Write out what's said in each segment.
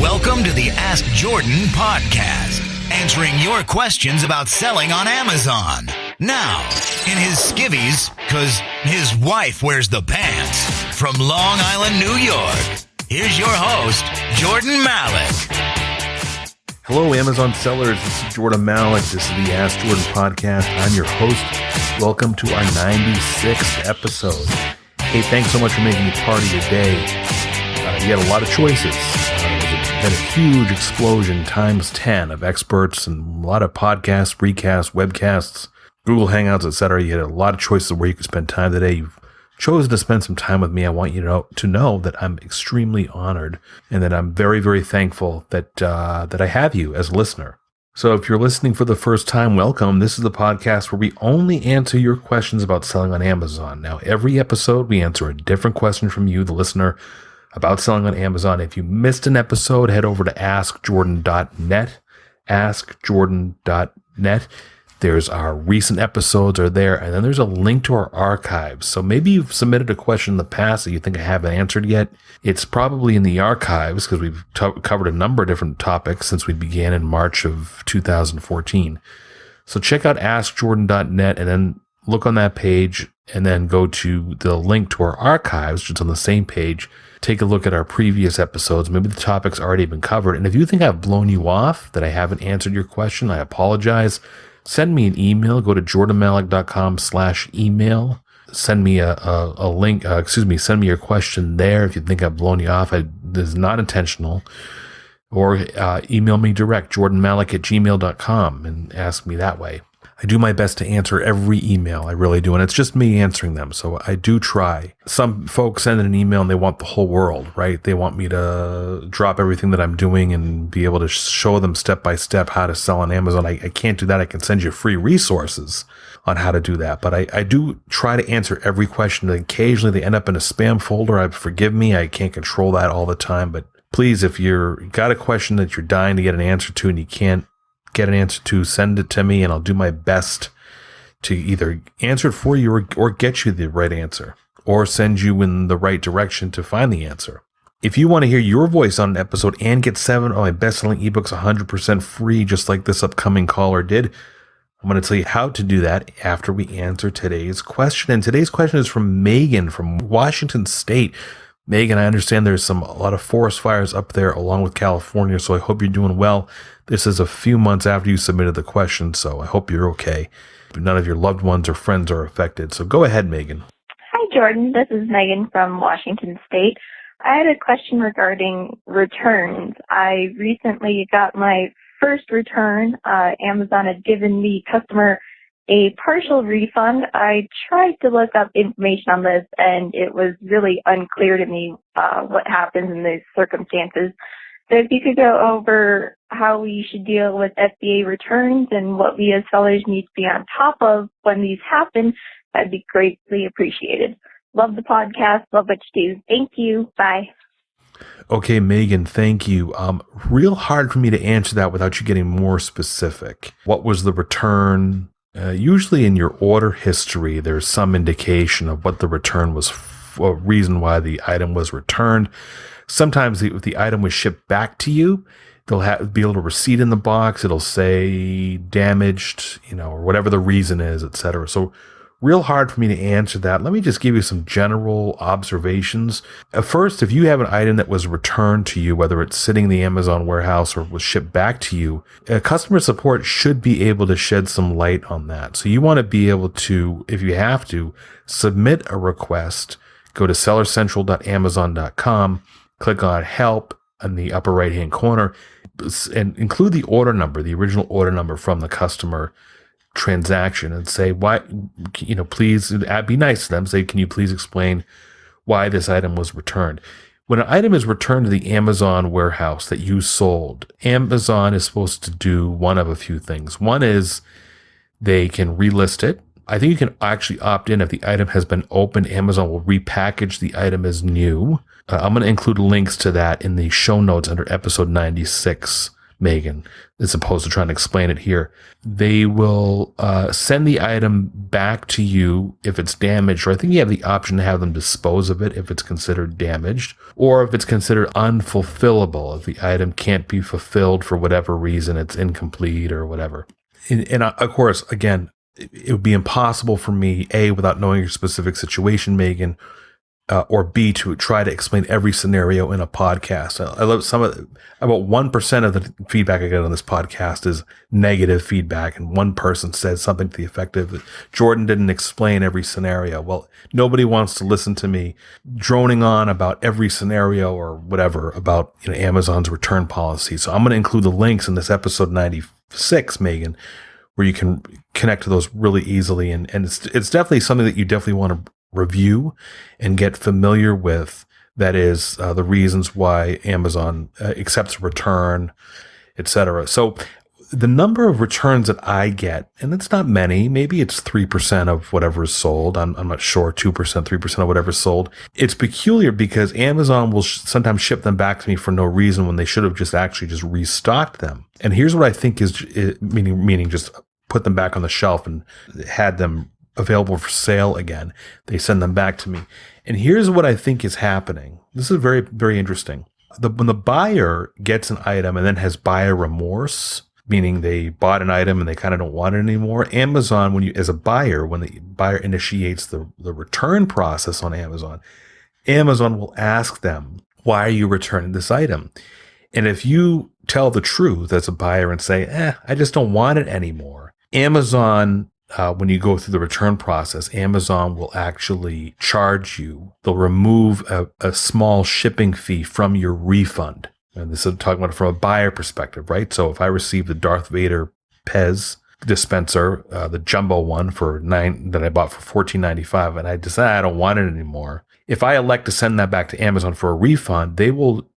Welcome to the Ask Jordan podcast, answering your questions about selling on Amazon. Now, in his skivvies, because his wife wears the pants, from Long Island, New York, here's your host, Jordan Malik. Hello, Amazon sellers. This is Jordan Malik. This is the Ask Jordan podcast. I'm your host. Welcome to our 96th episode. Hey, thanks so much for making me part of your day. You had a lot of choices. Had a huge explosion times 10 of experts and a lot of podcasts, recasts, webcasts, Google Hangouts, etc. You had a lot of choices of where you could spend time today. You've chosen to spend some time with me. I want you to know that I'm extremely honored and that I'm very, very thankful that I have you as a listener. So if you're listening for the first time, welcome. This is the podcast where we only answer your questions about selling on Amazon. Now, every episode, we answer a different question from you, the listener, about selling on Amazon. If you missed an episode, head over to askjordan.net, askjordan.net. There's our recent episodes are there, and then there's a link to our archives. So maybe you've submitted a question in the past that you think I haven't answered yet. It's probably in the archives because we've covered a number of different topics since we began in March of 2014. So check out askjordan.net and then look on that page and then go to the link to our archives, which is on the same page. Take a look at our previous episodes. Maybe the topic's already been covered. And if you think I've blown you off, that I haven't answered your question, I apologize. Send me an email. Go to jordanmalik.com/email. Send me a link. Send me your question there. If you think I've blown you off, this is not intentional. Or email me direct, jordanmalik@gmail.com, and ask me that way. I do my best to answer every email. I really do. And it's just me answering them. So I do try. Some folks send an email and they want the whole world, right? They want me to drop everything that I'm doing and be able to show them step by step how to sell on Amazon. I can't do that. I can send you free resources on how to do that. But I do try to answer every question. Occasionally they end up in a spam folder. Forgive me. I can't control that all the time. But please, if you've got a question that you're dying to get an answer to and you can't get an answer to, send it to me and I'll do my best to either answer it for you or get you the right answer or send you in the right direction to find the answer. If you want to hear your voice on an episode and get 7 of my best-selling ebooks 100% free, just like this upcoming caller did, I'm going to tell you how to do that after we answer today's question. And today's question is from Megan from Washington State. Megan, I understand there's a lot of forest fires up there along with California, so I hope you're doing well. This is a few months after you submitted the question, so I hope you're okay. None of your loved ones or friends are affected. So go ahead, Megan. Hi, Jordan. This is Megan from Washington State. I had a question regarding returns. I recently got my first return. Amazon had given the customer a partial refund. I tried to look up information on this, and it was really unclear to me what happens in these circumstances. So if you could go over how we should deal with FBA returns and what we as sellers need to be on top of when these happen, that'd be greatly appreciated. Love the podcast. Love what you do. Thank you. Bye. Okay, Megan, thank you. Real hard for me to answer that without you getting more specific. What was the return? Usually in your order history, there's some indication of what the return was, a reason why the item was returned. Sometimes if the item was shipped back to you, they'll be able to receipt in the box. It'll say damaged, or whatever the reason is, etc. So real hard for me to answer that. Let me just give you some general observations. First, if you have an item that was returned to you, whether it's sitting in the Amazon warehouse or was shipped back to you, customer support should be able to shed some light on that. So you want to be able to, if you have to, submit a request. Go to sellercentral.amazon.com, click on help in the upper right-hand corner, and include the order number, the original order number from the customer transaction, and say, why, please be nice to them. Say, can you please explain why this item was returned? When an item is returned to the Amazon warehouse that you sold, Amazon is supposed to do one of a few things. One is they can relist it. I think you can actually opt in if the item has been opened. Amazon will repackage the item as new. I'm going to include links to that in the show notes under episode 96. Megan, as opposed to trying to explain it here. They will send the item back to you if it's damaged, or I think you have the option to have them dispose of it if it's considered damaged, or if it's considered unfulfillable, if the item can't be fulfilled for whatever reason, it's incomplete or whatever. And of course, again, it would be impossible for me, A, without knowing your specific situation, Megan, or B, to try to explain every scenario in a podcast. I love about 1% of the feedback I get on this podcast is negative feedback. And one person says something to the effect of, Jordan didn't explain every scenario. Well, nobody wants to listen to me droning on about every scenario or whatever about Amazon's return policy. So I'm going to include the links in this episode 96, Megan, where you can connect to those really easily. And it's definitely something that you definitely want to review and get familiar with. That is the reasons why Amazon accepts a return, etc. So the number of returns that I get, and it's not many, maybe it's 3% of whatever is sold. I'm not sure, 2%, 3% of whatever is sold. It's peculiar because Amazon will sometimes ship them back to me for no reason when they should have just restocked them. And here's what I think is meaning just put them back on the shelf and had them available for sale again. They send them back to me. And here's what I think is happening. This is very, very interesting. When the buyer gets an item and then has buyer remorse, meaning they bought an item and they kind of don't want it anymore, Amazon, as a buyer, when the buyer initiates the return process on Amazon will ask them, why are you returning this item? And if you tell the truth as a buyer and say, I just don't want it anymore, Amazon, when you go through the return process, Amazon will actually charge you. They'll remove a small shipping fee from your refund. And this is talking about it from a buyer perspective, right? So if I receive the Darth Vader Pez dispenser, the jumbo one that I bought for $14.95, and I decide I don't want it anymore, if I elect to send that back to Amazon for a refund, they will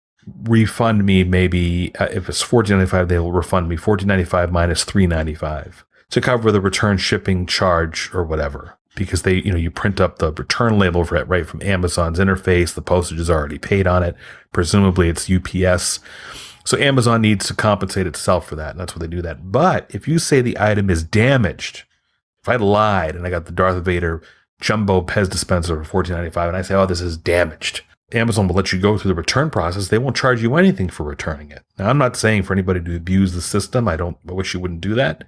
refund me maybe, if it's $14.95, they will refund me $14.95 minus $3.95. to cover the return shipping charge or whatever, because you print up the return label for it right from Amazon's interface. The postage is already paid on it. Presumably it's UPS. So Amazon needs to compensate itself for that. And that's why they do that. But if you say the item is damaged, if I lied and I got the Darth Vader jumbo Pez dispenser for $14.95 and I say, this is damaged, Amazon will let you go through the return process. They won't charge you anything for returning it. Now, I'm not saying for anybody to abuse the system. I wish you wouldn't do that.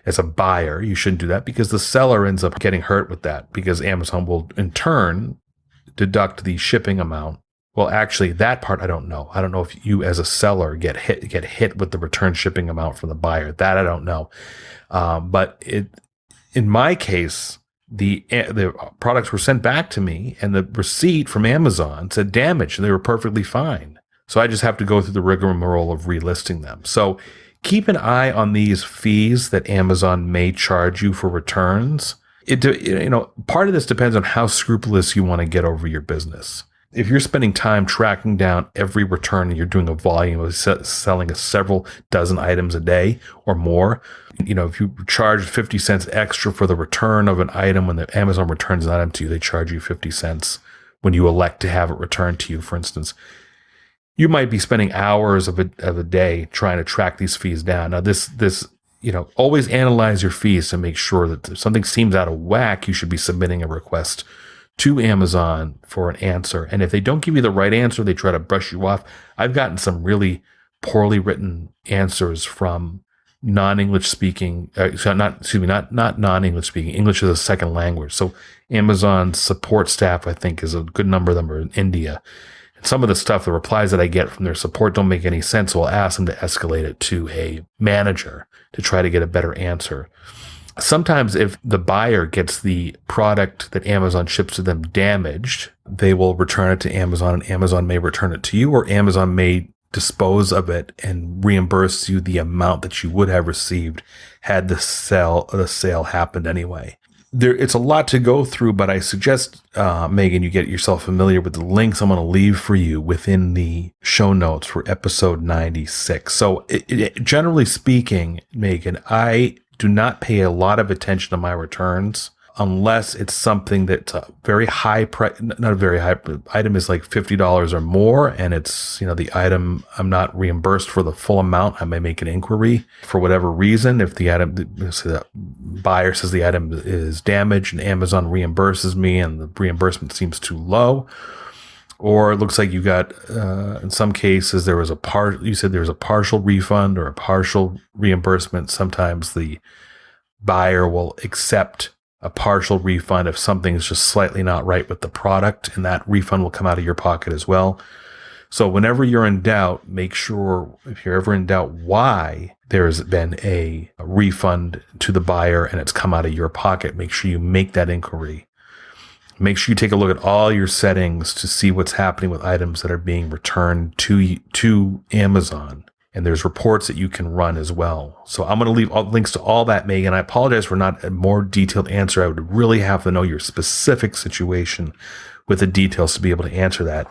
As a buyer, you shouldn't do that because the seller ends up getting hurt with that, because Amazon will in turn deduct the shipping amount. Well, actually, that part I don't know. I don't know if you as a seller get hit with the return shipping amount from the buyer. That I don't know. But in my case, the products were sent back to me and the receipt from Amazon said damaged and they were perfectly fine. So I just have to go through the rigmarole of relisting them. So keep an eye on these fees that Amazon may charge you for returns. Part of this depends on how scrupulous you want to get over your business. If you're spending time tracking down every return and you're doing a volume of selling several dozen items a day or more, if you charge 50 cents extra for the return of an item, when the Amazon returns an item to you, they charge you 50 cents when you elect to have it returned to you, for instance. You might be spending hours of a day trying to track these fees down. Now, always analyze your fees to make sure that if something seems out of whack, you should be submitting a request to Amazon for an answer. And if they don't give you the right answer, they try to brush you off. I've gotten some really poorly written answers from non-English speaking, not non-English speaking, English as a second language. So Amazon's support staff, I think, is a good number of them are in India. And some of the stuff, the replies that I get from their support don't make any sense. So I'll ask them to escalate it to a manager to try to get a better answer. Sometimes if the buyer gets the product that Amazon ships to them damaged, they will return it to Amazon, and Amazon may return it to you, or Amazon may dispose of it and reimburse you the amount that you would have received had the sale happened anyway. It's a lot to go through, but I suggest, Megan, you get yourself familiar with the links I'm going to leave for you within the show notes for episode 96. So generally speaking, Megan, I do not pay a lot of attention to my returns unless it's something that's a very high price, not a very high, item is like $50 or more, and it's, the item, I'm not reimbursed for the full amount. I may make an inquiry for whatever reason. If the item, so the buyer says the item is damaged and Amazon reimburses me and the reimbursement seems too low, or it looks like you got, in some cases, you said there was a partial refund or a partial reimbursement. Sometimes the buyer will accept a partial refund if something's just slightly not right with the product, and that refund will come out of your pocket as well. So whenever you're in doubt, make sure, if you're ever in doubt why there's been a refund to the buyer and it's come out of your pocket, make sure you make that inquiry. Make sure you take a look at all your settings to see what's happening with items that are being returned to Amazon. And there's reports that you can run as well. So I'm going to leave all links to all that, Megan. I apologize for not a more detailed answer. I would really have to know your specific situation with the details to be able to answer that.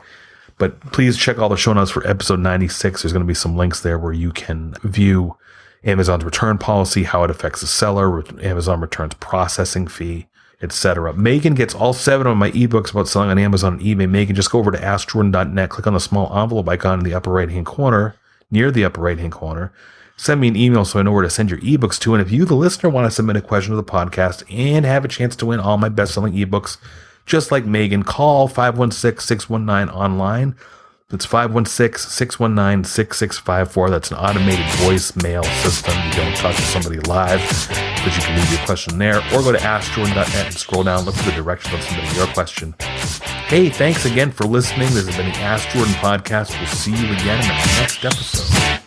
But please check all the show notes for episode 96. There's going to be some links there where you can view Amazon's return policy, how it affects the seller, Amazon returns processing fee, etc. Megan gets all 7 of my ebooks about selling on Amazon and eBay. Megan, just go over to AskJordan.net, click on the small envelope icon in the upper right-hand corner, near the upper right-hand corner. Send me an email so I know where to send your ebooks to. And if you, the listener, want to submit a question to the podcast and have a chance to win all my best-selling ebooks, just like Megan, call 516-619-online. That's 516-619-6654. That's an automated voicemail system. You don't talk to somebody live, but you can leave your question there. Or go to AskJordan.net and scroll down, look for the directions of submitting your question. Hey, thanks again for listening. This has been the Ask Jordan podcast. We'll see you again in the next episode.